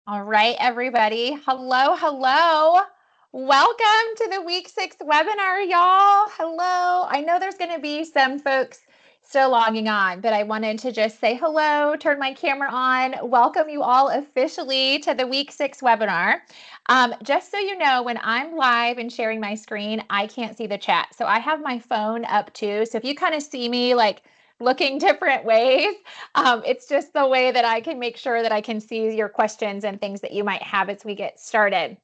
All right, everybody. Hello, hello. Welcome to the week 6 webinar, y'all. Hello. I know there's going to be some folks still logging on, but I wanted to just say hello, turn my camera on, welcome you all officially to the week 6 webinar. Just so you know, when I'm live and sharing my screen, I can't see the chat. So I have my phone up too. So if you kind of see me like looking different ways, it's just the way that I can make sure that I can see your questions and things that you might have as we get started.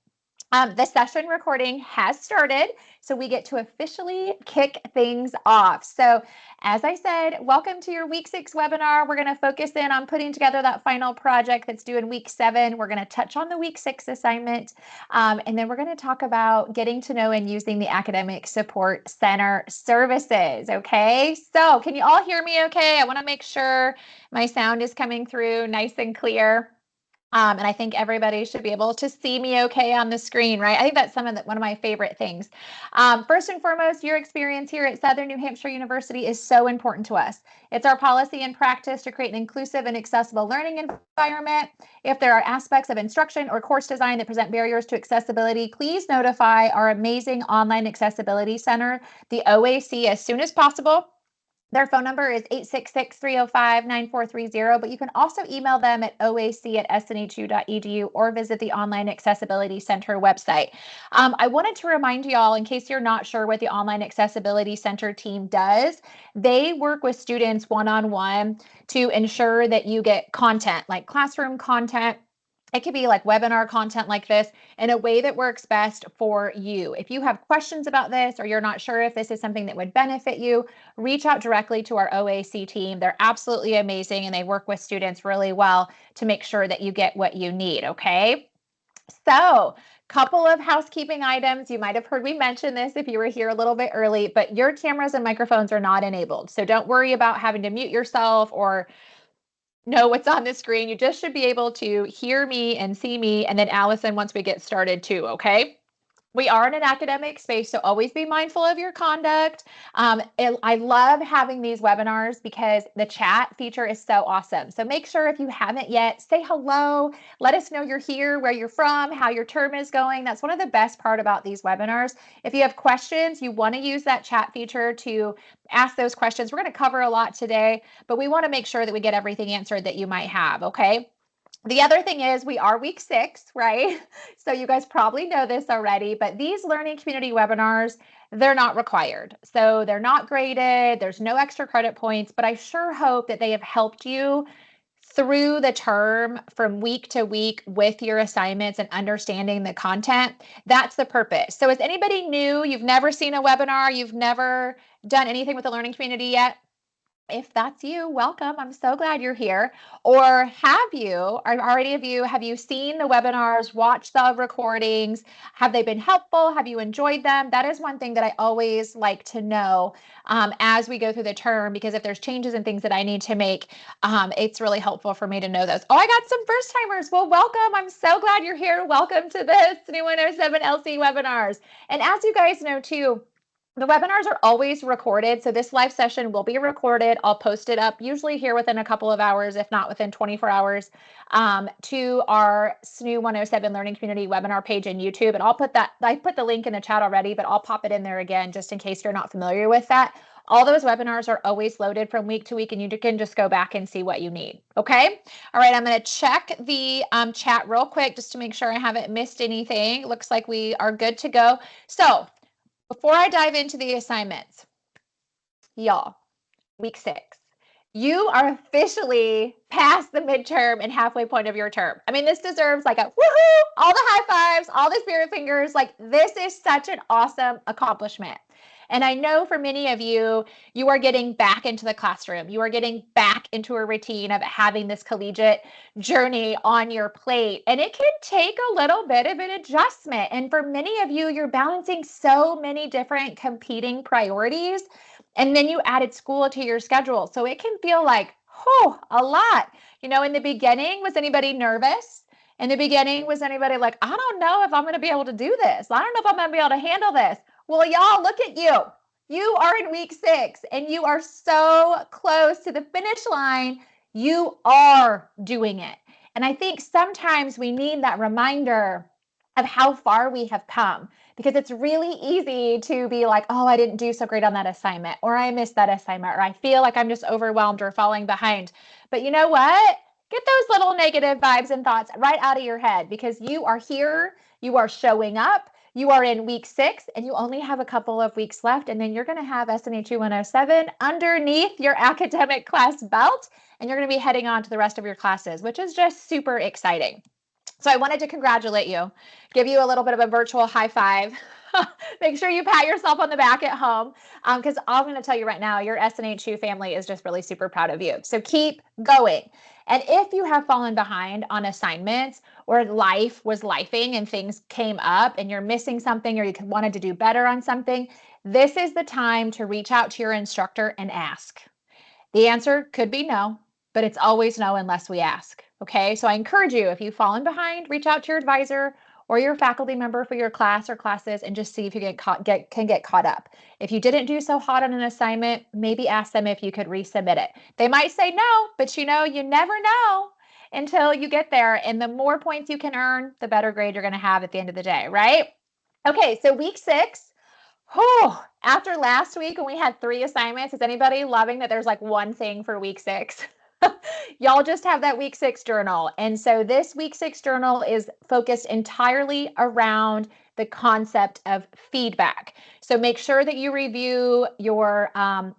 The session recording has started, so we get to officially kick things off. So as I said, welcome to your week 6 webinar. We're going to focus in on putting together that final project that's due in week 7. We're going to touch on the week 6 assignment, and then we're going to talk about getting to know and using the Academic Support Center services. Okay, so can you all hear me okay? I want to make sure my sound is coming through nice and clear. And I think everybody should be able to see me okay on the screen, right? I think that's one of my favorite things. First and foremost, your experience here at Southern New Hampshire University is so important to us. It's our policy and practice to create an inclusive and accessible learning environment. If there are aspects of instruction or course design that present barriers to accessibility, please notify our amazing Online Accessibility Center, the OAC, as soon as possible. Their phone number is 866-305-9430, but you can also email them at oac@snhu.edu or visit the Online Accessibility Center website. I wanted to remind you all, in case you're not sure what the Online Accessibility Center team does, they work with students one-on-one to ensure that you get content, like classroom content. It could be like webinar content like this in a way that works best for you. If you have questions about this or you're not sure if this is something that would benefit you, reach out directly to our OAC team. They're absolutely amazing and they work with students really well to make sure that you get what you need, okay? So, couple of housekeeping items. You might have heard me mention this if you were here a little bit early, but your cameras and microphones are not enabled. So don't worry about having to mute yourself or know what's on the screen. You just should be able to hear me and see me, and then Allison once we get started too, okay? We are in an academic space, so always be mindful of your conduct. I love having these webinars because the chat feature is so awesome. So make sure if you haven't yet, say hello. Let us know you're here, where you're from, how your term is going. That's one of the best part about these webinars. If you have questions, you want to use that chat feature to ask those questions. We're going to cover a lot today, but we want to make sure that we get everything answered that you might have, okay? The other thing is we are week 6, right? So you guys probably know this already, but these learning community webinars, they're not required. So they're not graded. There's no extra credit points, but I sure hope that they have helped you through the term from week to week with your assignments and understanding the content. That's the purpose. So is anybody new? You've never seen a webinar? You've never done anything with the learning community yet? If that's you, welcome. I'm so glad you're here. Or have you seen the webinars, watched the recordings? Have they been helpful? Have you enjoyed them? That is one thing that I always like to know as we go through the term, because if there's changes and things that I need to make, it's really helpful for me to know those. Oh, I got some first timers. Well, welcome. I'm so glad you're here. Welcome to the SNHU 107 LC webinars. And as you guys know too, the webinars are always recorded, so this live session will be recorded. I'll post it up usually here within a couple of hours, if not within 24 hours, to our SNHU 107 Learning Community webinar page in YouTube. And I put the link in the chat already, but I'll pop it in there again just in case you're not familiar with that. All those webinars are always loaded from week to week, and you can just go back and see what you need, okay? All right, I'm going to check the chat real quick just to make sure I haven't missed anything. Looks like we are good to go. So before I dive into the assignments, y'all, week 6, you are officially past the midterm and halfway point of your term. I mean, this deserves like a woohoo, all the high fives, all the spirit fingers. Like, this is such an awesome accomplishment. And I know for many of you, you are getting back into the classroom. You are getting back into a routine of having this collegiate journey on your plate. And it can take a little bit of an adjustment. And for many of you, you're balancing so many different competing priorities. And then you added school to your schedule. So it can feel like, a lot. You know, in the beginning, was anybody nervous? In the beginning, was anybody like, I don't know if I'm going to be able to do this. I don't know if I'm going to be able to handle this. Well, y'all, look at you. You are in week 6 and you are so close to the finish line. You are doing it. And I think sometimes we need that reminder of how far we have come, because it's really easy to be like, oh, I didn't do so great on that assignment, or I missed that assignment, or I feel like I'm just overwhelmed or falling behind. But you know what? Get those little negative vibes and thoughts right out of your head, because you are here, you are showing up, you are in week 6, and you only have a couple of weeks left, and then you're going to have SNHU 107 underneath your academic class belt, and you're going to be heading on to the rest of your classes, which is just super exciting. So I wanted to congratulate you, give you a little bit of a virtual high five. Make sure you pat yourself on the back at home, because I'm going to tell you right now, your SNHU family is just really super proud of you. So keep going. And if you have fallen behind on assignments, or life was lifing and things came up and you're missing something, or you wanted to do better on something, this is the time to reach out to your instructor and ask. The answer could be no, but it's always no unless we ask. Okay, so I encourage you, if you've fallen behind, reach out to your advisor or your faculty member for your class or classes and just see if you can get caught up. If you didn't do so hot on an assignment, maybe ask them if you could resubmit it. They might say no, but you never know until you get there. And the more points you can earn, the better grade you're going to have at the end of the day, right? Okay, so week 6. Oh, after last week when we had 3 assignments, is anybody loving that there's like one thing for week 6? Y'all just have that week 6 journal. And so this week 6 journal is focused entirely around the concept of feedback. So make sure that you review your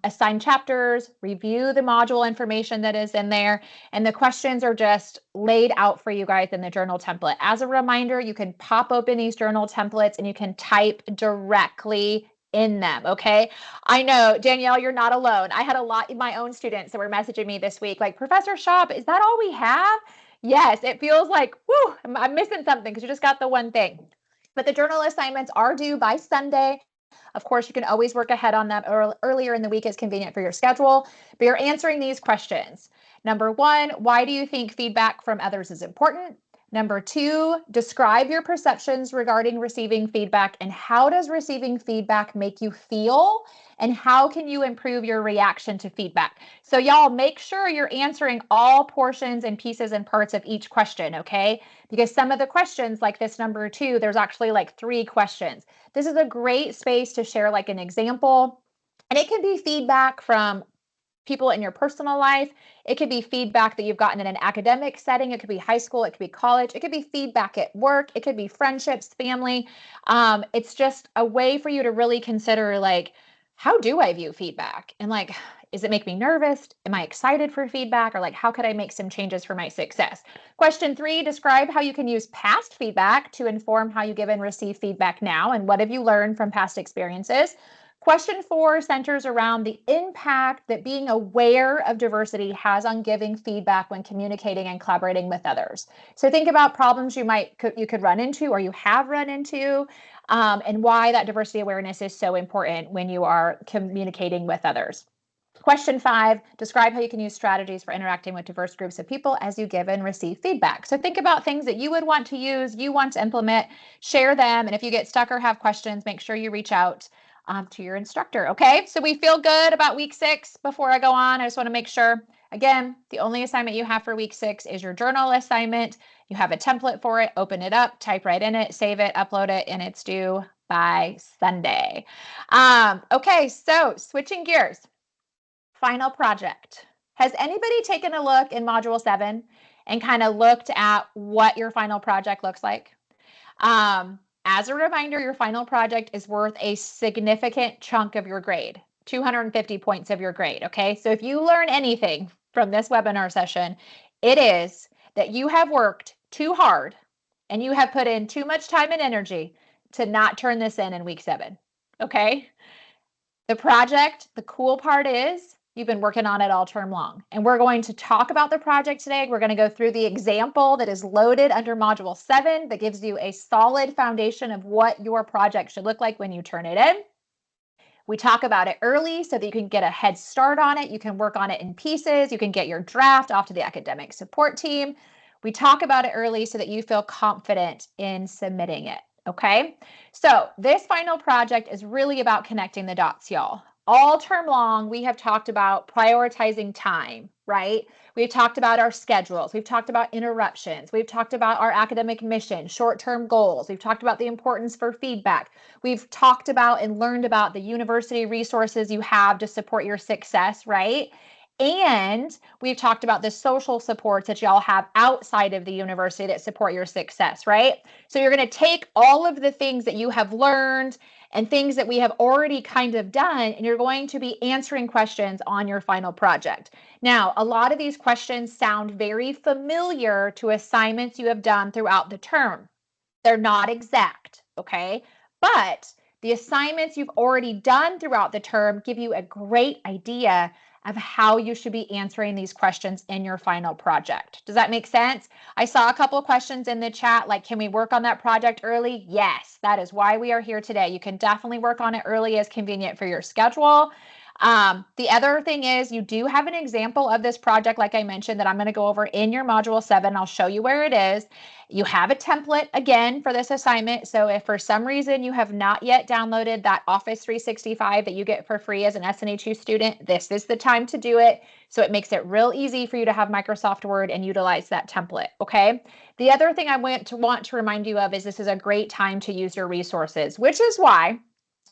assigned chapters, review the module information that is in there, and the questions are just laid out for you guys in the journal template. As a reminder, you can pop open these journal templates and you can type directly in them, okay? I know, Danielle, you're not alone. I had a lot of my own students that were messaging me this week, like, Professor Shop, is that all we have? Yes, it feels like, whew, I'm missing something because you just got the one thing. But the journal assignments are due by Sunday. Of course, you can always work ahead on them earlier in the week as convenient for your schedule, but you're answering these questions. Number 1, why do you think feedback from others is important? Number 2, describe your perceptions regarding receiving feedback, and how does receiving feedback make you feel, and how can you improve your reaction to feedback? So y'all, make sure you're answering all portions and pieces and parts of each question, okay? Because some of the questions, like this number 2, there's actually like 3 questions. This is a great space to share like an example, and it can be feedback from people in your personal life. It could be feedback that you've gotten in an academic setting. It could be high school. It could be college. It could be feedback at work. It could be friendships, family. It's just a way for you to really consider, like, how do I view feedback? And like, does it make me nervous? Am I excited for feedback? Or like, how could I make some changes for my success? Question 3, describe how you can use past feedback to inform how you give and receive feedback now. And what have you learned from past experiences? Question 4 centers around the impact that being aware of diversity has on giving feedback when communicating and collaborating with others. So think about problems you could run into or you have run into, and why that diversity awareness is so important when you are communicating with others. Question 5, describe how you can use strategies for interacting with diverse groups of people as you give and receive feedback. So think about things that you would want to use, you want to implement, share them. And if you get stuck or have questions, make sure you reach out to your instructor. Okay, so we feel good about week 6. Before I go on, I just want to make sure, again, the only assignment you have for week 6 is your journal assignment. You have a template for it, open it up, type right in it, save it, upload it, and it's due by Sunday. Okay, so switching gears, final project. Has anybody taken a look in module 7 and kind of looked at what your final project looks like? As a reminder, your final project is worth a significant chunk of your grade, 250 points of your grade, okay? So if you learn anything from this webinar session, it is that you have worked too hard and you have put in too much time and energy to not turn this in week 7, okay? The project, the cool part is you've been working on it all term long. And we're going to talk about the project today. We're going to go through the example that is loaded under module 7 that gives you a solid foundation of what your project should look like when you turn it in. We talk about it early so that you can get a head start on it. You can work on it in pieces. You can get your draft off to the academic support team. We talk about it early so that you feel confident in submitting it. Okay, so this final project is really about connecting the dots, y'all. all term long, we have talked about prioritizing time, right? We've talked about our schedules. We've talked about interruptions. We've talked about our academic mission, short-term goals. We've talked about the importance for feedback. We've talked about and learned about the university resources you have to support your success, right? And we've talked about the social supports that y'all have outside of the university that support your success, right? So you're going to take all of the things that you have learned and things that we have already kind of done, and you're going to be answering questions on your final project. Now, a lot of these questions sound very familiar to assignments you have done throughout the term. They're not exact, okay? But the assignments you've already done throughout the term give you a great idea of how you should be answering these questions in your final project. Does that make sense? I saw a couple of questions in the chat like, can we work on that project early? Yes, that is why we are here today. You can definitely work on it early as convenient for your schedule. The other thing is you do have an example of this project, like I mentioned, that I'm going to go over in your module 7. I'll show you where it is. You have a template again for this assignment. So if for some reason you have not yet downloaded that Office 365 that you get for free as an SNHU student, this is the time to do it. So it makes it real easy for you to have Microsoft Word and utilize that template, okay? The other thing I want to remind you of is this is a great time to use your resources, which is why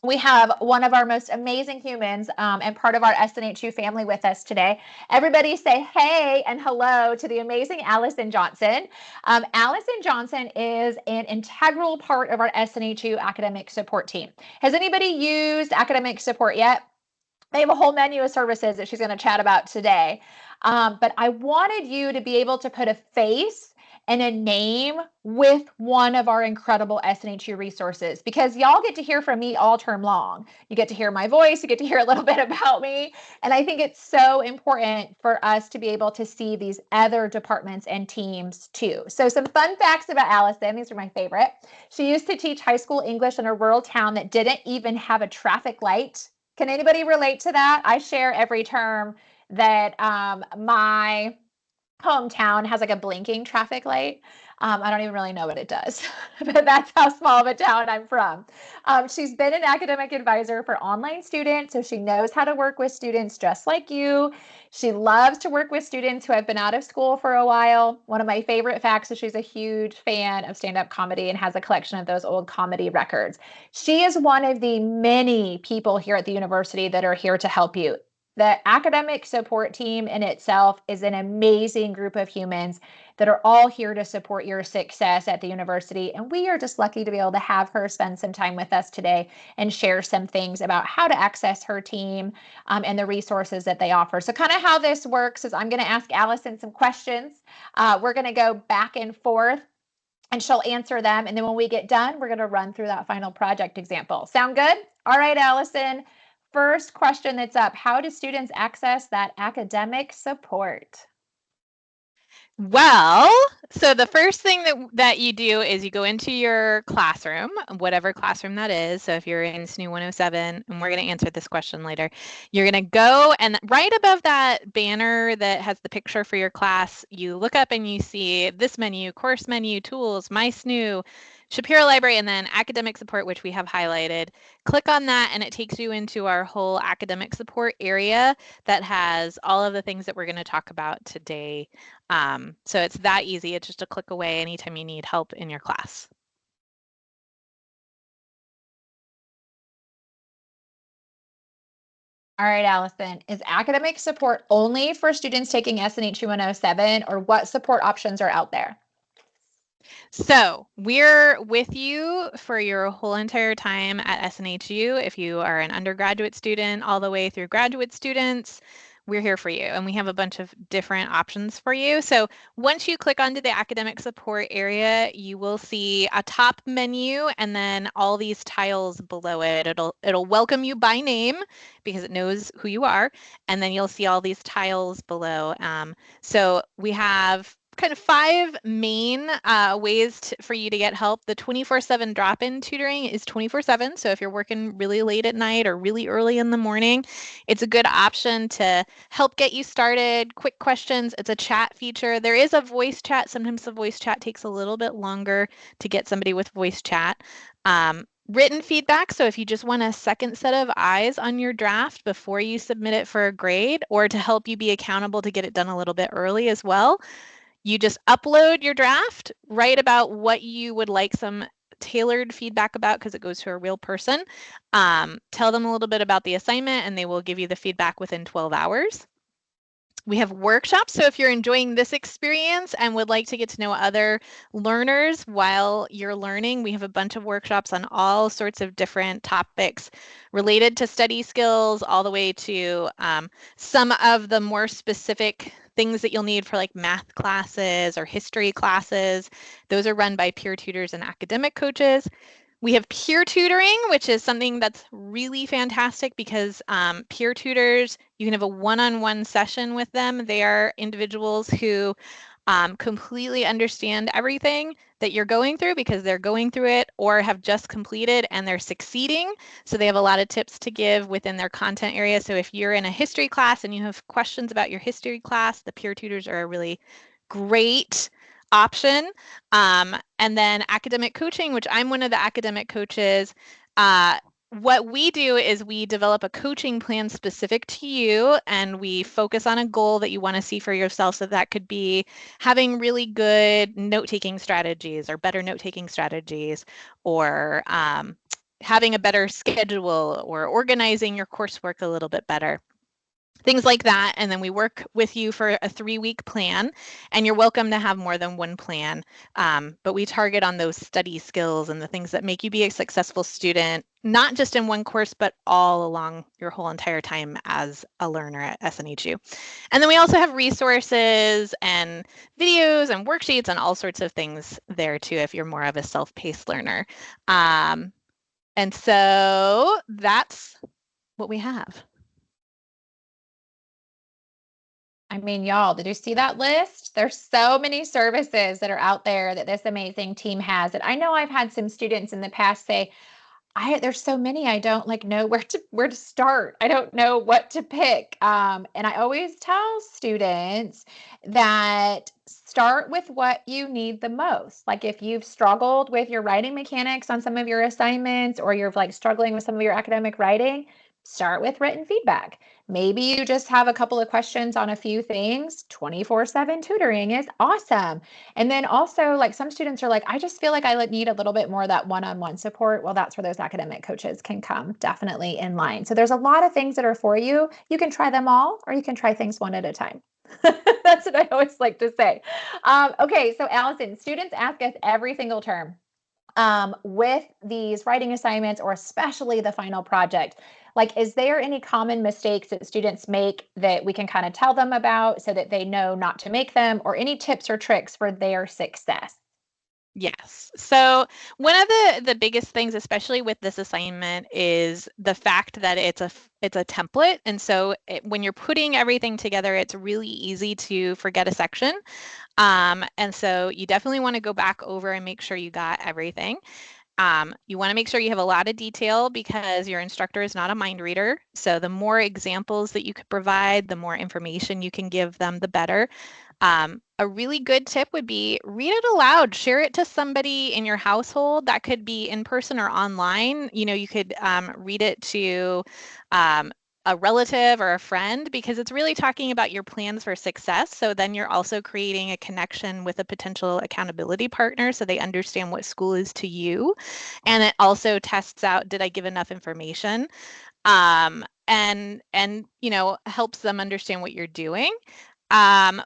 we have one of our most amazing humans and part of our SNHU family with us today. Everybody say hey and hello to the amazing Allison Johnson. Allison Johnson is an integral part of our SNHU academic support team. Has anybody used academic support yet? They have a whole menu of services that she's going to chat about today. But I wanted you to be able to put a face and a name with one of our incredible SNHU resources, because y'all get to hear from me all term long. You get to hear my voice, you get to hear a little bit about me. And I think it's so important for us to be able to see these other departments and teams too. So some fun facts about Allison, these are my favorite. She used to teach high school English in a rural town that didn't even have a traffic light. Can anybody relate to that? I share every term that my hometown has like a blinking traffic light. I don't even really know what it does, but that's how small of a town I'm from. She's been an academic advisor for online students, so she knows how to work with students just like you. She loves to work with students who have been out of school for a while. One of my favorite facts is she's a huge fan of stand-up comedy and has a collection of those old comedy records. She is one of the many people here at the university that are here to help you. The academic support team in itself is an amazing group of humans that are all here to support your success at the university. And we are just lucky to be able to have her spend some time with us today and share some things about how to access her team and the resources that they offer. So kind of how this works is I'm going to ask Allison some questions. We're going to go back and forth and she'll answer them. And then when we get done, we're going to run through that final project example. Sound good? All right, Allison. First question that's up, how do students access that academic support? Well, so the first thing that you do is you go into your classroom, whatever classroom that is. So if you're in SNHU 107, and we're going to answer this question later, you're going to go and right above that banner that has the picture for your class, you look up and you see this menu, course menu, tools, My SNHU, Shapiro Library, and then academic support, which we have highlighted. Click on that and it takes you into our whole academic support area that has all of the things that we're going to talk about today. So it's that easy. It's just a click away anytime you need help in your class. All right, Allison, is academic support only for students taking SNHU 107, or what support options are out there? So we're with you for your whole entire time at SNHU. If you are an undergraduate student all the way through graduate students, we're here for you. And we have a bunch of different options for you. So once you click onto the academic support area, you will see a top menu and then all these tiles below it. It'll welcome you by name because it knows who you are. And then you'll see all these tiles below. So we have kind of 5 main ways for you to get help. The 24/7 drop-in tutoring is 24/7. So if you're working really late at night or really early in the morning, it's a good option to help get you started. Quick questions. It's a chat feature. There is a voice chat. Sometimes the voice chat takes a little bit longer to get somebody with voice chat. Written feedback, so if you just want a second set of eyes on your draft before you submit it for a grade, or to help you be accountable to get it done a little bit early as well, you just upload your draft, write about what you would like some tailored feedback about because it goes to a real person. Tell them a little bit about the assignment and they will give you the feedback within 12 hours. We have workshops, so if you're enjoying this experience and would like to get to know other learners while you're learning, we have a bunch of workshops on all sorts of different topics related to study skills, all the way to some of the more specific things that you'll need for like math classes or history classes. Those are run by peer tutors and academic coaches. We have peer tutoring, which is something that's really fantastic because peer tutors, you can have a one-on-one session with them. They are individuals who completely understand everything that you're going through because they're going through it or have just completed and they're succeeding. So they have a lot of tips to give within their content area. So if you're in a history class and you have questions about your history class, the peer tutors are a really great option. And then academic coaching, which I'm one of the academic coaches. What we do is we develop a coaching plan specific to you and we focus on a goal that you want to see for yourself. So that could be having really good note-taking strategies or better note-taking strategies, or having a better schedule or organizing your coursework a little bit better. Things like that. And then we work with you for a 3-week plan, and you're welcome to have more than one plan. But we target on those study skills and the things that make you be a successful student, not just in one course, but all along your whole entire time as a learner at SNHU. And then we also have resources and videos and worksheets and all sorts of things there too, if you're more of a self-paced learner. And so that's what we have. I mean, y'all, did you see that list? There's so many services that are out there that this amazing team has. And I know I've had some students in the past say, there's so many I don't like know where to start. I don't know what to pick. And I always tell students that start with what you need the most. Like if you've struggled with your writing mechanics on some of your assignments, or you're like struggling with some of your academic writing, start with written feedback. Maybe you just have a couple of questions on a few things. 24/7 tutoring is awesome. And then also, like, some students are like, I just feel like I need a little bit more of that one-on-one support. Well, that's where those academic coaches can come definitely in line. So there's a lot of things that are for you. You can try them all, or you can try things one at a time. That's what I always like to say. Okay, so Allison, students ask us every single term with these writing assignments, or especially the final project. Like, is there any common mistakes that students make that we can kind of tell them about so that they know not to make them, or any tips or tricks for their success? Yes. So one of the biggest things, especially with this assignment, is the fact that it's a template. And so when you're putting everything together, it's really easy to forget a section. And so you definitely want to go back over and make sure you got everything. You want to make sure you have a lot of detail because your instructor is not a mind reader. So the more examples that you could provide, the more information you can give them, the better. A really good tip would be read it aloud, share it to somebody in your household. That could be in person or online. You know, you could read it to a relative or a friend, because it's really talking about your plans for success. So then you're also creating a connection with a potential accountability partner so they understand what school is to you. And it also tests out, did I give enough information? And you know, helps them understand what you're doing.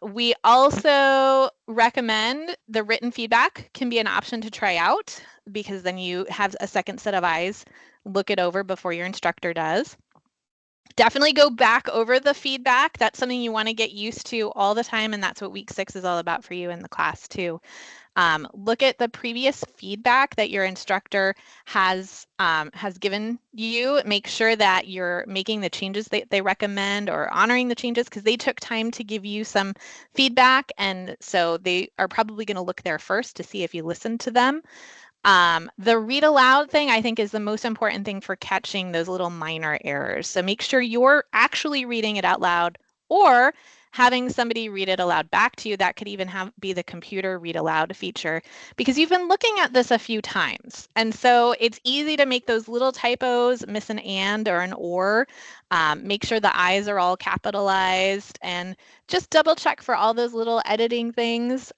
We also recommend the written feedback can be an option to try out, because then you have a second set of eyes look it over before your instructor does. Definitely go back over the feedback. That's something you want to get used to all the time, and that's what week 6 is all about for you in the class too. Look at the previous feedback that your instructor has given you. Make sure that you're making the changes that they recommend, or honoring the changes, because they took time to give you some feedback, and so they are probably going to look there first to see if you listened to them. The read aloud thing, I think, is the most important thing for catching those little minor errors. So make sure you're actually reading it out loud, or having somebody read it aloud back to you. That could even be the computer read aloud feature, because you've been looking at this a few times. And so it's easy to make those little typos, miss an and or an or. Make sure the I's are all capitalized, and just double check for all those little editing things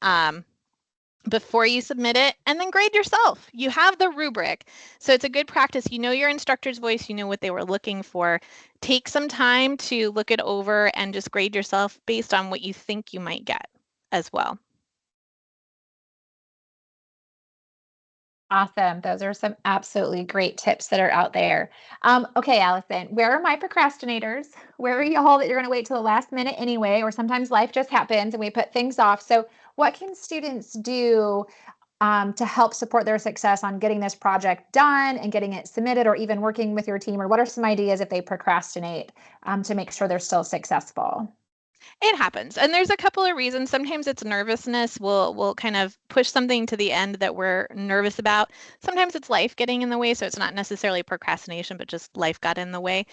before you submit it, and then grade yourself. You have the rubric. So it's a good practice. You know your instructor's voice, you know what they were looking for. Take some time to look it over and just grade yourself based on what you think you might get as well. Awesome. Those are some absolutely great tips that are out there. Okay, Allison, where are my procrastinators? Where are y'all that you're going to wait till the last minute anyway? Or sometimes life just happens and we put things off. So, what can students do to help support their success on getting this project done and getting it submitted, or even working with your team? Or what are some ideas if they procrastinate to make sure they're still successful? It happens. And there's a couple of reasons. Sometimes it's nervousness. We'll kind of push something to the end that we're nervous about. Sometimes it's life getting in the way. So it's not necessarily procrastination, but just life got in the way.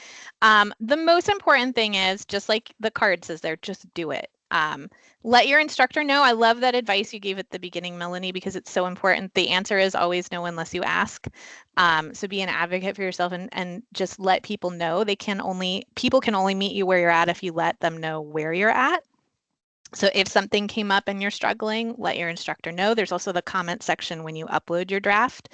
The most important thing is, just like the card says there, just do it. Let your instructor know. I love that advice you gave at the beginning, Melanie, because it's so important. The answer is always no unless you ask. So be an advocate for yourself, and just let people know. People can only meet you where you're at if you let them know where you're at. So if something came up and you're struggling, let your instructor know. There's also the comment section when you upload your draft.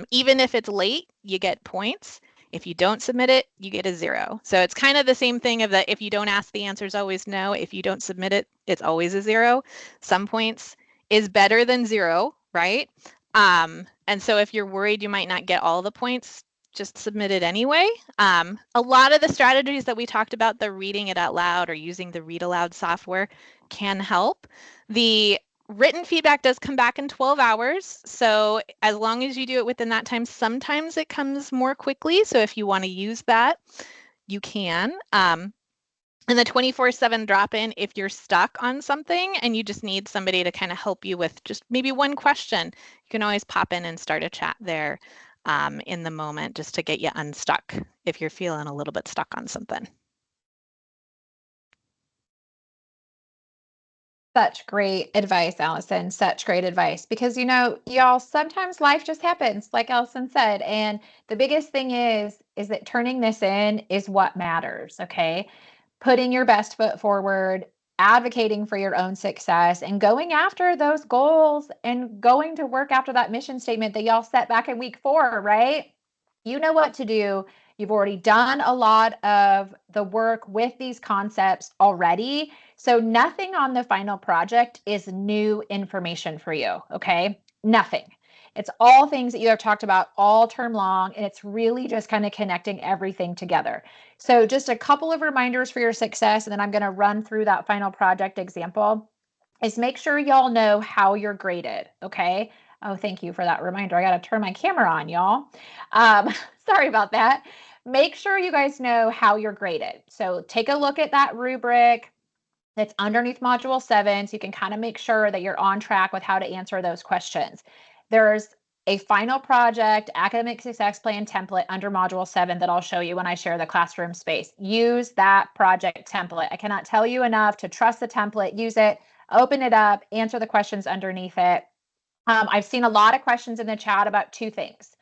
Even if it's late, you get points. If you don't submit it, you get a 0. So it's kind of the same thing of that. If you don't ask, the answer is always no. If you don't submit it, it's always a 0. Some points is better than 0, right? And so if you're worried you might not get all the points, just submit it anyway. A lot of the strategies that we talked about, the reading it out loud or using the read aloud software, can help. The written feedback does come back in 12 hours. So as long as you do it within that time, sometimes it comes more quickly. So if you want to use that, you can. And the 24/7 drop-in, if you're stuck on something and you just need somebody to kind of help you with just maybe one question, you can always pop in and start a chat there in the moment, just to get you unstuck if you're feeling a little bit stuck on something. Such great advice, Allison. Such great advice. Because, y'all, sometimes life just happens, like Allison said. And the biggest thing is that turning this in is what matters. Okay. Putting your best foot forward, advocating for your own success, and going after those goals and going to work after that mission statement that y'all set back in week 4, right? You know what to do. You've already done a lot of the work with these concepts already. So nothing on the final project is new information for you, okay? Nothing. It's all things that you have talked about all term long, and it's really just kind of connecting everything together. So just a couple of reminders for your success, and then I'm going to run through that final project example, is make sure y'all know how you're graded, okay? Oh, thank you for that reminder. I got to turn my camera on, y'all. Sorry about that. Make sure you guys know how you're graded. So take a look at that rubric that's underneath Module 7, so you can kind of make sure that you're on track with how to answer those questions. There's a final project academic success plan template under Module 7 that I'll show you when I share the classroom space. Use that project template. I cannot tell you enough to trust the template. Use it, open it up, answer the questions underneath it. I've seen a lot of questions in the chat about 2 things.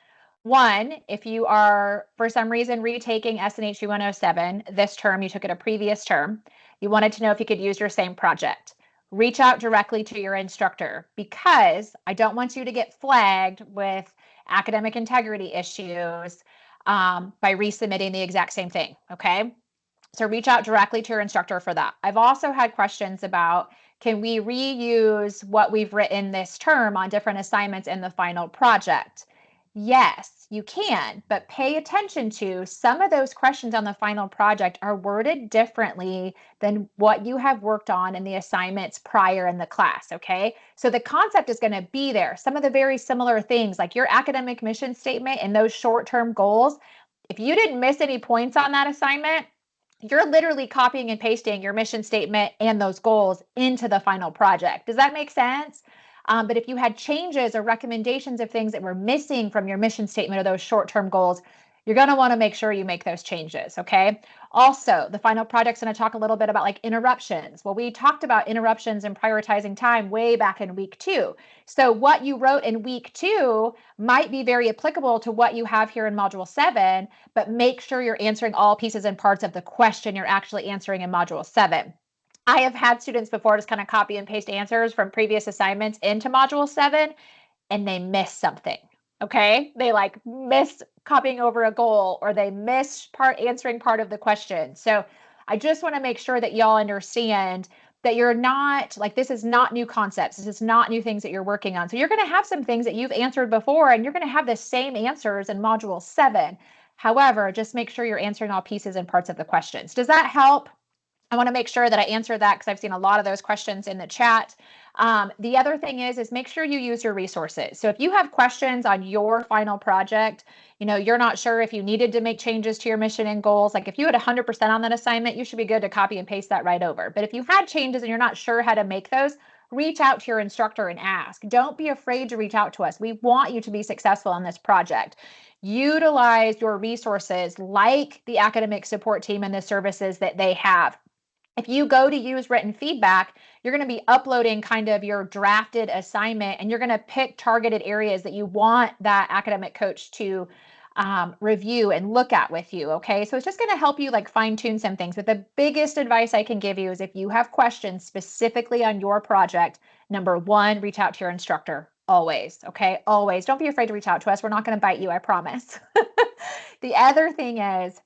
One, if you are, for some reason, retaking SNHU 107 this term, you took it a previous term, you wanted to know if you could use your same project. Reach out directly to your instructor, because I don't want you to get flagged with academic integrity issues by resubmitting the exact same thing, okay? So reach out directly to your instructor for that. I've also had questions about, can we reuse what we've written this term on different assignments in the final project? Yes, you can, but pay attention to some of those questions on the final project are worded differently than what you have worked on in the assignments prior in the class, okay? So the concept is going to be there. Some of the very similar things, like your academic mission statement and those short-term goals, if you didn't miss any points on that assignment, you're literally copying and pasting your mission statement and those goals into the final project. Does that make sense? But if you had changes or recommendations of things that were missing from your mission statement or those short-term goals, you're going to want to make sure you make those changes, okay? Also, the final project's going to talk a little bit about like interruptions. Well, we talked about interruptions and prioritizing time way back in week 2. So what you wrote in week 2 might be very applicable to what you have here in module 7, but make sure you're answering all pieces and parts of the question you're actually answering in module 7. I have had students before just kind of copy and paste answers from previous assignments into module 7, and they miss something. Okay, they like miss copying over a goal, or they miss answering part of the question. So I just want to make sure that y'all understand that you're not like, this is not new concepts. This is not new things that you're working on. So you're going to have some things that you've answered before, and you're going to have the same answers in module 7. However, just make sure you're answering all pieces and parts of the questions. Does that help? I want to make sure that I answer that because I've seen a lot of those questions in the chat. The other thing is make sure you use your resources. So if you have questions on your final project, you're not sure if you needed to make changes to your mission and goals, like if you had 100% on that assignment, you should be good to copy and paste that right over. But if you had changes and you're not sure how to make those, reach out to your instructor and ask. Don't be afraid to reach out to us. We want you to be successful on this project. Utilize your resources like the academic support team and the services that they have. If you go to use written feedback, you're going to be uploading kind of your drafted assignment, and you're going to pick targeted areas that you want that academic coach to review and look at with you. Okay, so it's just going to help you like fine tune some things. But the biggest advice I can give you is if you have questions specifically on your project, number 1, reach out to your instructor. Always. Okay, always. Don't be afraid to reach out to us. We're not going to bite you, I promise. The other thing is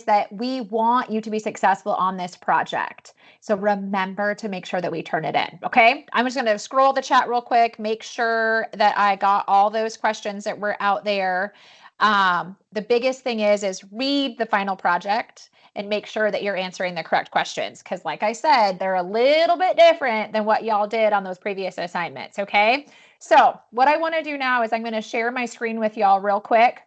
that we want you to be successful on this project. So remember to make sure that we turn it in, okay? I'm just gonna scroll the chat real quick, make sure that I got all those questions that were out there. The biggest thing is read the final project and make sure that you're answering the correct questions. Because like I said, they're a little bit different than what y'all did on those previous assignments, okay? So what I wanna do now is I'm gonna share my screen with y'all real quick.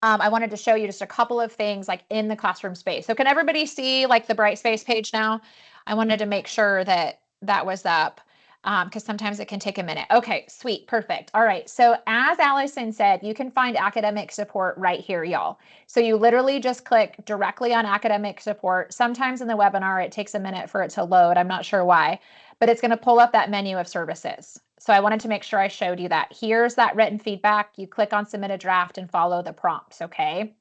I wanted to show you just a couple of things like in the classroom space. So can everybody see like the Brightspace page now? I wanted to make sure that that was up because sometimes it can take a minute. Okay, sweet, perfect. All right, so as Allison said, you can find academic support right here, y'all. So you literally just click directly on academic support. Sometimes in the webinar, it takes a minute for it to load. I'm not sure why, but it's going to pull up that menu of services. So I wanted to make sure I showed you that. Here's that written feedback. You click on submit a draft and follow the prompts, okay?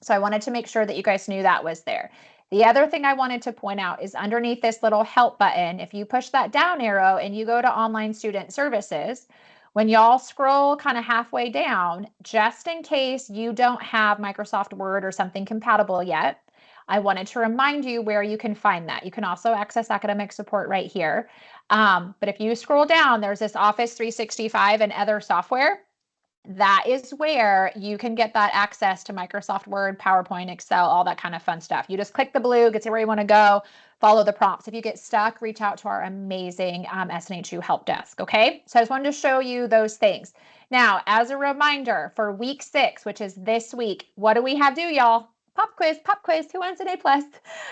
So I wanted to make sure that you guys knew that was there. The other thing I wanted to point out is underneath this little help button, if you push that down arrow and you go to online student services, when y'all scroll kind of halfway down, just in case you don't have Microsoft Word or something compatible yet, I wanted to remind you where you can find that. You can also access academic support right here. But if you scroll down, there's this Office 365 and other software. That is where you can get that access to Microsoft Word, PowerPoint, Excel, all that kind of fun stuff. You just click the blue, gets you where you want to go, follow the prompts. If you get stuck, reach out to our amazing SNHU help desk, okay? So I just wanted to show you those things. Now, as a reminder, for week 6, which is this week, what do we have due, y'all? Pop quiz. Who wants an A+?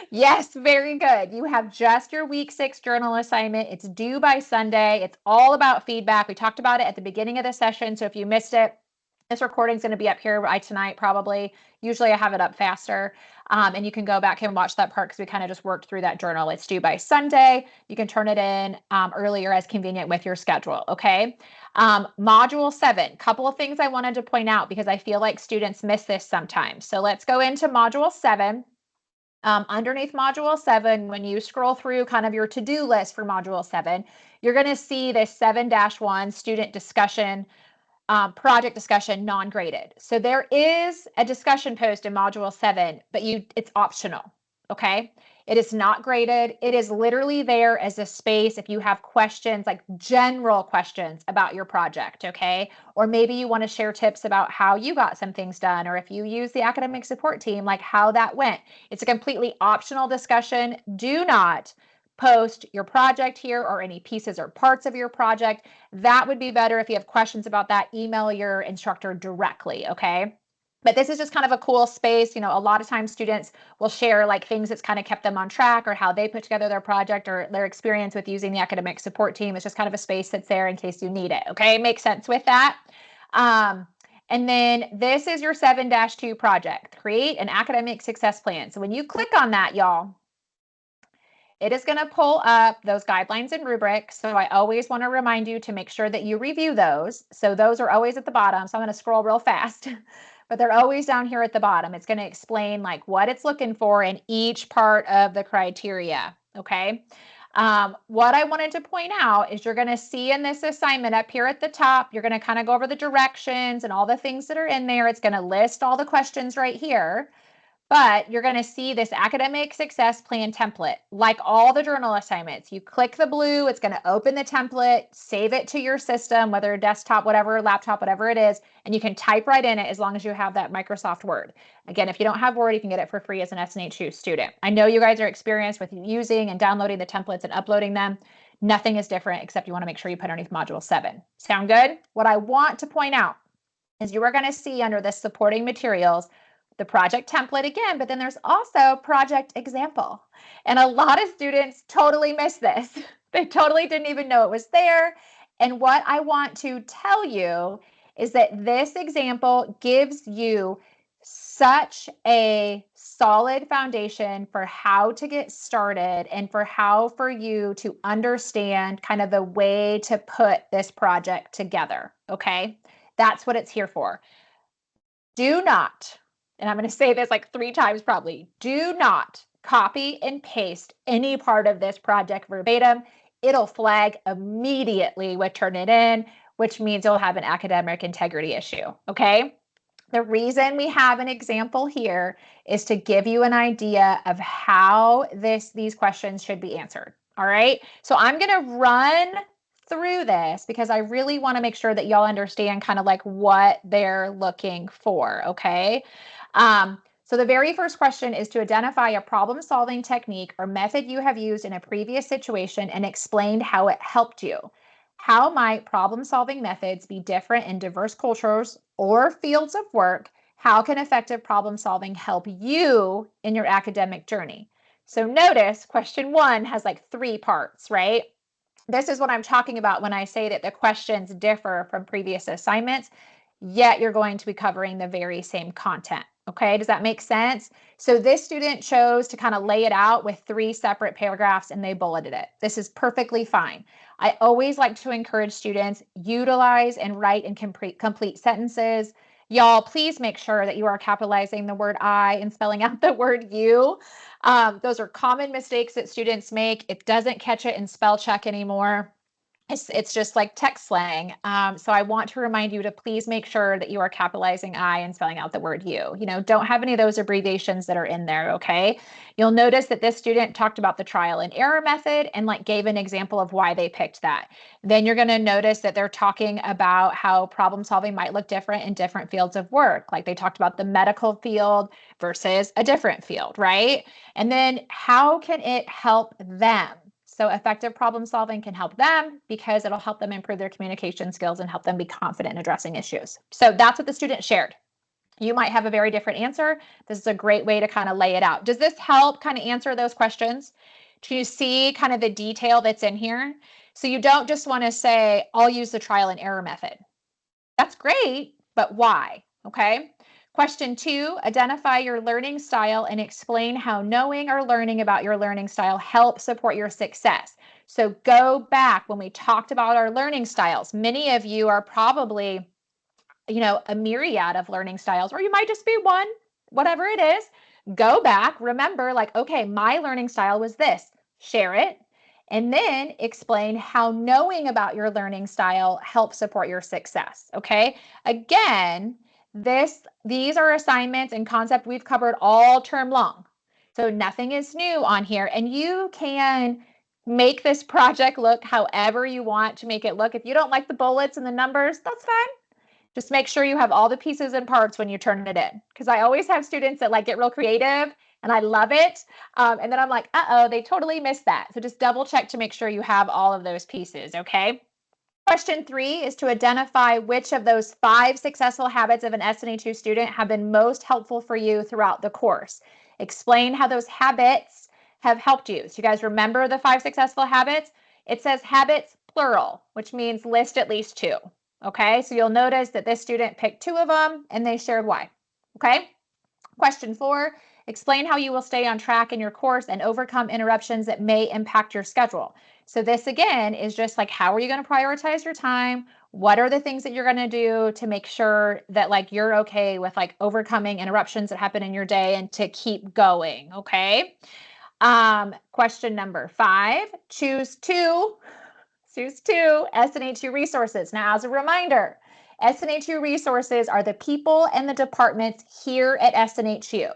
Yes, very good. You have just your week 6 journal assignment. It's due by Sunday. It's all about feedback. We talked about it at the beginning of the session. So if you missed it, this recording is going to be up here by tonight, probably. Usually I have it up faster. And you can go back and watch that part because we kind of just worked through that journal. It's due by Sunday. You can turn it in earlier as convenient with your schedule, okay? Module 7, couple of things I wanted to point out because I feel like students miss this sometimes. So let's go into Module 7. Underneath Module 7, when you scroll through kind of your to-do list for Module 7, you're going to see this 7-1 student discussion, project discussion, non-graded. So there is a discussion post in Module 7, but it's optional, okay? It is not graded. It is literally there as a space if you have questions, like general questions about your project, okay? Or maybe you want to share tips about how you got some things done, or if you use the academic support team, like how that went. It's a completely optional discussion. Do not post your project here or any pieces or parts of your project. That would be better if you have questions about that, email your instructor directly, okay? But this is just kind of a cool space. A lot of times students will share like things that's kind of kept them on track or how they put together their project or their experience with using the academic support team. It's just kind of a space that's there in case you need it, okay? Makes sense with that. And then this is your 7-2 project, create an academic success plan. So when you click on that, y'all, it is going to pull up those guidelines and rubrics. So I always want to remind you to make sure that you review those. So those are always at the bottom. So I'm going to scroll real fast, but they're always down here at the bottom. It's going to explain like what it's looking for in each part of the criteria. Okay. What I wanted to point out is you're going to see in this assignment up here at the top, you're going to kind of go over the directions and all the things that are in there. It's going to list all the questions right here. But you're going to see this academic success plan template. Like all the journal assignments, you click the blue, it's going to open the template, save it to your system, whether desktop, whatever, laptop, whatever it is, and you can type right in it as long as you have that Microsoft Word. Again, if you don't have Word, you can get it for free as an SNHU student. I know you guys are experienced with using and downloading the templates and uploading them. Nothing is different except you want to make sure you put underneath Module 7. Sound good? What I want to point out is you are going to see under the supporting materials the project template again, but then there's also project example. And a lot of students totally miss this. They totally didn't even know it was there. And what I want to tell you is that this example gives you such a solid foundation for how to get started and for how for you to understand kind of the way to put this project together. Okay, that's what it's here for. Do not, and I'm going to say this like 3 times probably, do not copy and paste any part of this project verbatim. It'll flag immediately with turn it in, which means you'll have an academic integrity issue. Okay. The reason we have an example here is to give you an idea of how these questions should be answered. All right. So I'm going to run through this because I really want to make sure that y'all understand kind of like what they're looking for. Okay. So the very first question is to identify a problem-solving technique or method you have used in a previous situation and explain how it helped you. How might problem-solving methods be different in diverse cultures or fields of work? How can effective problem-solving help you in your academic journey? So notice question 1 has like 3 parts, right? This is what I'm talking about when I say that the questions differ from previous assignments, yet you're going to be covering the very same content. Okay, does that make sense? So this student chose to kind of lay it out with 3 separate paragraphs and they bulleted it. This is perfectly fine. I always like to encourage students utilize and write in complete sentences. Y'all, please make sure that you are capitalizing the word I and spelling out the word you. Those are common mistakes that students make. It doesn't catch it in spell check anymore. It's just like text slang. So I want to remind you to please make sure that you are capitalizing I and spelling out the word you. You know, don't have any of those abbreviations that are in there, okay? You'll notice that this student talked about the trial and error method and like gave an example of why they picked that. Then you're going to notice that they're talking about how problem solving might look different in different fields of work. Like they talked about the medical field versus a different field, right? And then how can it help them? So effective problem solving can help them because it'll help them improve their communication skills and help them be confident in addressing issues. So that's what the student shared. You might have a very different answer. This is a great way to kind of lay it out. Does this help kind of answer those questions? Do you see kind of the detail that's in here? So you don't just want to say, I'll use the trial and error method. That's great, but why? Okay. Question 2, identify your learning style and explain how knowing or learning about your learning style helps support your success. So go back when we talked about our learning styles. Many of you are probably, you know, a myriad of learning styles, or you might just be one, whatever it is. Go back, remember like, okay, my learning style was this, share it, and then explain how knowing about your learning style helps support your success. Okay. Again, these are assignments and concept we've covered all term long. So nothing is new on here, and you can make this project look however you want to make it look. If you don't like the bullets and the numbers, that's fine. Just make sure you have all the pieces and parts when you turn it in. Because I always have students that like get real creative and I love it. And then I'm like, uh-oh, they totally missed that. So just double check to make sure you have all of those pieces, okay? Question 3 is to identify which of those 5 successful habits of an SNHU student have been most helpful for you throughout the course. Explain how those habits have helped you. So you guys remember the 5 successful habits? It says habits plural, which means list at least 2. Okay, so you'll notice that this student picked 2 of them and they shared why. Okay, question 4, explain how you will stay on track in your course and overcome interruptions that may impact your schedule. So this again is just like, how are you going to prioritize your time? What are the things that you're going to do to make sure that like you're okay with like overcoming interruptions that happen in your day and to keep going? Okay. Question number 5, choose two SNHU resources. Now, as a reminder, SNHU resources are the people and the departments here at SNHU.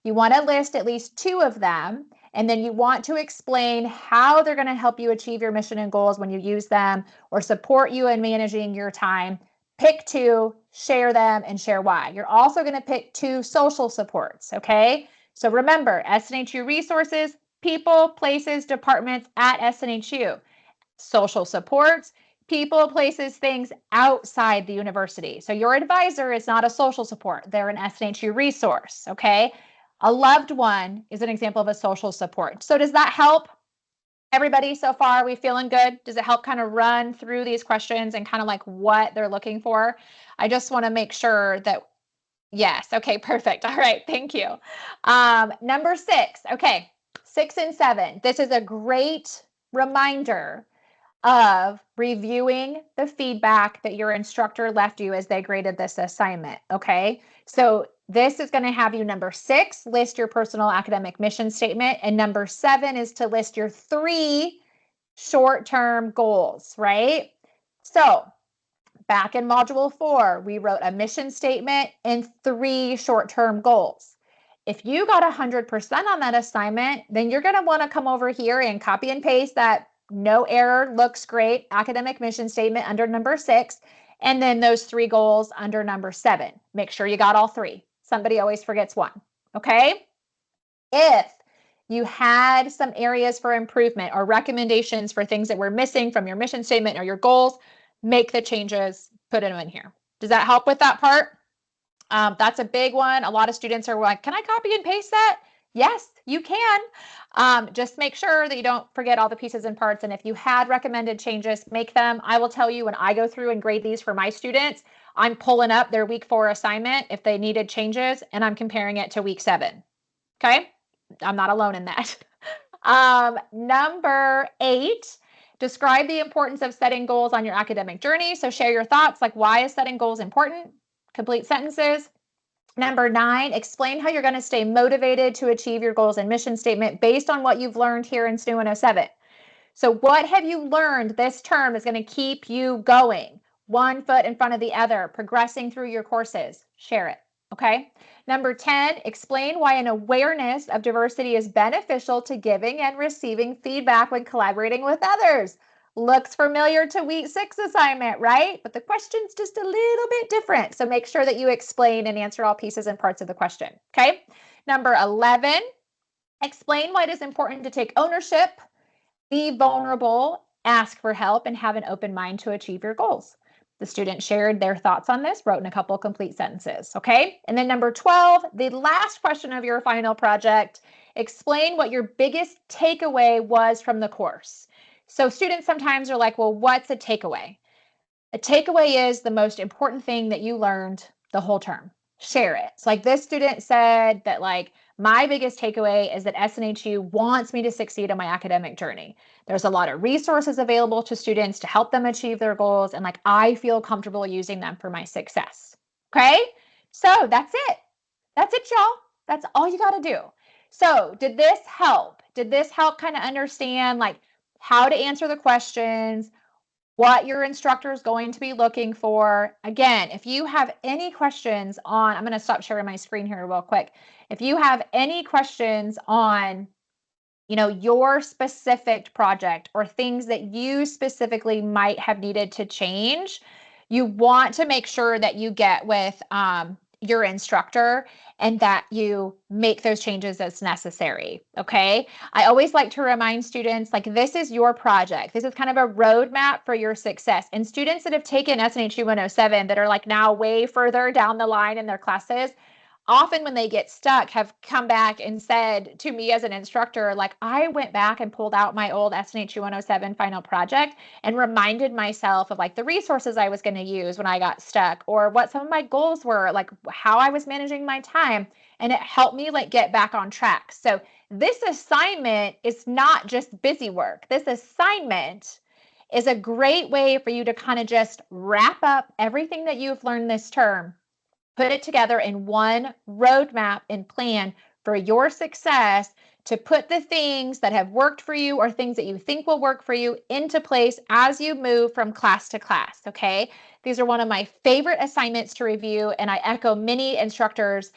You want to list at least 2 of them, and then you want to explain how they're going to help you achieve your mission and goals when you use them or support you in managing your time. Pick 2, share them, and share why. You're also going to pick 2 social supports, okay? So remember, SNHU resources, people, places, departments at SNHU. Social supports, people, places, things outside the university. So your advisor is not a social support. They're an SNHU resource, okay? A loved one is an example of a social support. So does that help everybody so far? Are we feeling good? Does it help kind of run through these questions and kind of like what they're looking for? I just want to make sure that, yes, okay, perfect. All right, thank you. Number 6, okay, 6 and 7. This is a great reminder of reviewing the feedback that your instructor left you as they graded this assignment, okay? So this is going to have you, number 6, list your personal academic mission statement, and number 7 is to list your 3 short-term goals, right? So back in module 4, we wrote a mission statement and 3 short-term goals. If you got 100% on that assignment, then you're going to want to come over here and copy and paste that no error, looks great academic mission statement under number 6, and then those 3 goals under number 7. Make sure you got all 3. Somebody always forgets one, okay? If you had some areas for improvement or recommendations for things that were missing from your mission statement or your goals, make the changes, put them in here. Does that help with that part? That's a big one. A lot of students are like, can I copy and paste that? Yes, you can. Just make sure that you don't forget all the pieces and parts. And if you had recommended changes, make them. I will tell you when I go through and grade these for my students, I'm pulling up their week 4 assignment if they needed changes, and I'm comparing it to week 7. Okay? I'm not alone in that. Number 8, describe the importance of setting goals on your academic journey. So share your thoughts, like why is setting goals important? Complete sentences. Number 9, explain how you're going to stay motivated to achieve your goals and mission statement based on what you've learned here in SNHU 107. So what have you learned this term is going to keep you going? One foot in front of the other, progressing through your courses. Share it, okay? Number 10, explain why an awareness of diversity is beneficial to giving and receiving feedback when collaborating with others. Looks familiar to week 6 assignment, right? But the question's just a little bit different. So make sure that you explain and answer all pieces and parts of the question, okay? Number 11, explain why it is important to take ownership, be vulnerable, ask for help, and have an open mind to achieve your goals. The student shared their thoughts on this, wrote in a couple complete sentences, okay? And then number 12, the last question of your final project, explain what your biggest takeaway was from the course. So students sometimes are like, well, what's a takeaway? A takeaway is the most important thing that you learned the whole term. Share it. It's like this student said that like, my biggest takeaway is that SNHU wants me to succeed in my academic journey. There's a lot of resources available to students to help them achieve their goals, and like I feel comfortable using them for my success. Okay? So that's it. That's it, y'all. That's all you got to do. So did this help? Did this help kind of understand like how to answer the questions, what your instructor is going to be looking for? Again, if you have any questions on, I'm going to stop sharing my screen here real quick. If you have any questions on, your specific project or things that you specifically might have needed to change, you want to make sure that you get with your instructor and that you make those changes as necessary, okay? I always like to remind students, like, this is your project. This is kind of a roadmap for your success. And students that have taken SNHU 107 that are like now way further down the line in their classes, often when they get stuck have come back and said to me as an instructor, like, I went back and pulled out my old SNHU 107 final project and reminded myself of like the resources I was going to use when I got stuck, or what some of my goals were, like how I was managing my time. And it helped me like get back on track. So this assignment is not just busy work. This assignment is a great way for you to kind of just wrap up everything that you've learned this term, put it together in one roadmap and plan for your success, to put the things that have worked for you or things that you think will work for you into place as you move from class to class, okay? These are one of my favorite assignments to review, and I echo many instructors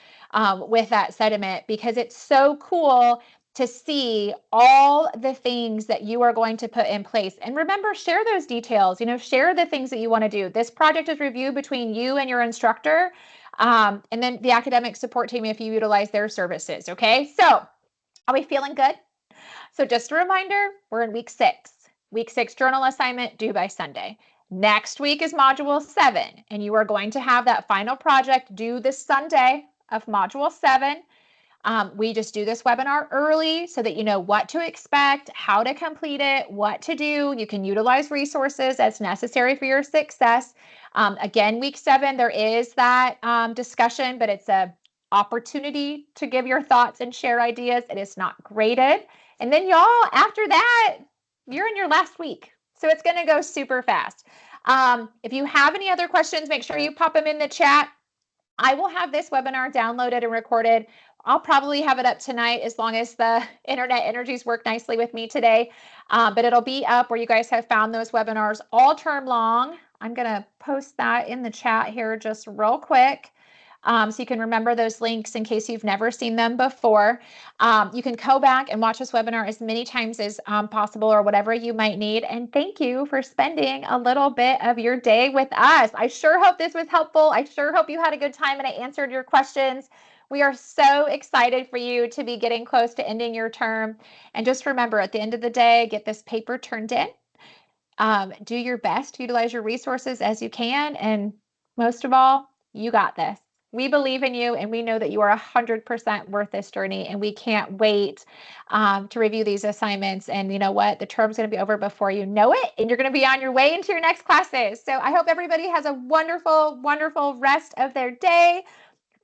with that sentiment, because it's so cool to see all the things that you are going to put in place. And remember, share those details, share the things that you want to do. This project is reviewed between you and your instructor, and then the academic support team if you utilize their services, okay? So are we feeling good? So just a reminder, we're in week 6. Week 6 journal assignment due by Sunday. Next week is module 7, and you are going to have that final project due this Sunday of module 7. We just do this webinar early so that you know what to expect, how to complete it, what to do. You can utilize resources as necessary for your success. Again, week 7, there is that discussion, but it's an opportunity to give your thoughts and share ideas. It is not graded. And then y'all, after that, you're in your last week. So it's going to go super fast. If you have any other questions, make sure you pop them in the chat. I will have this webinar downloaded and recorded. I'll probably have it up tonight as long as the internet energies work nicely with me today. But it'll be up where you guys have found those webinars all term long. I'm going to post that in the chat here just real quick. So you can remember those links in case you've never seen them before. You can go back and watch this webinar as many times as possible, or whatever you might need. And thank you for spending a little bit of your day with us. I sure hope this was helpful. I sure hope you had a good time and I answered your questions. We are so excited for you to be getting close to ending your term. And just remember, at the end of the day, get this paper turned in. Do your best to utilize your resources as you can. And most of all, you got this. We believe in you, and we know that you are 100% worth this journey, and we can't wait to review these assignments. And you know what? The term's going to be over before you know it, and you're going to be on your way into your next classes. So I hope everybody has a wonderful, wonderful rest of their day.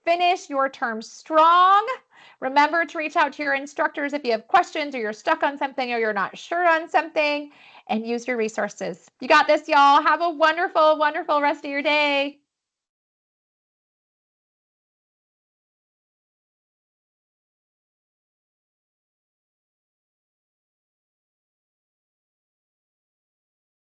Finish your term strong. Remember to reach out to your instructors if you have questions, or you're stuck on something, or you're not sure on something, and use your resources. You got this, y'all. Have a wonderful, wonderful rest of your day.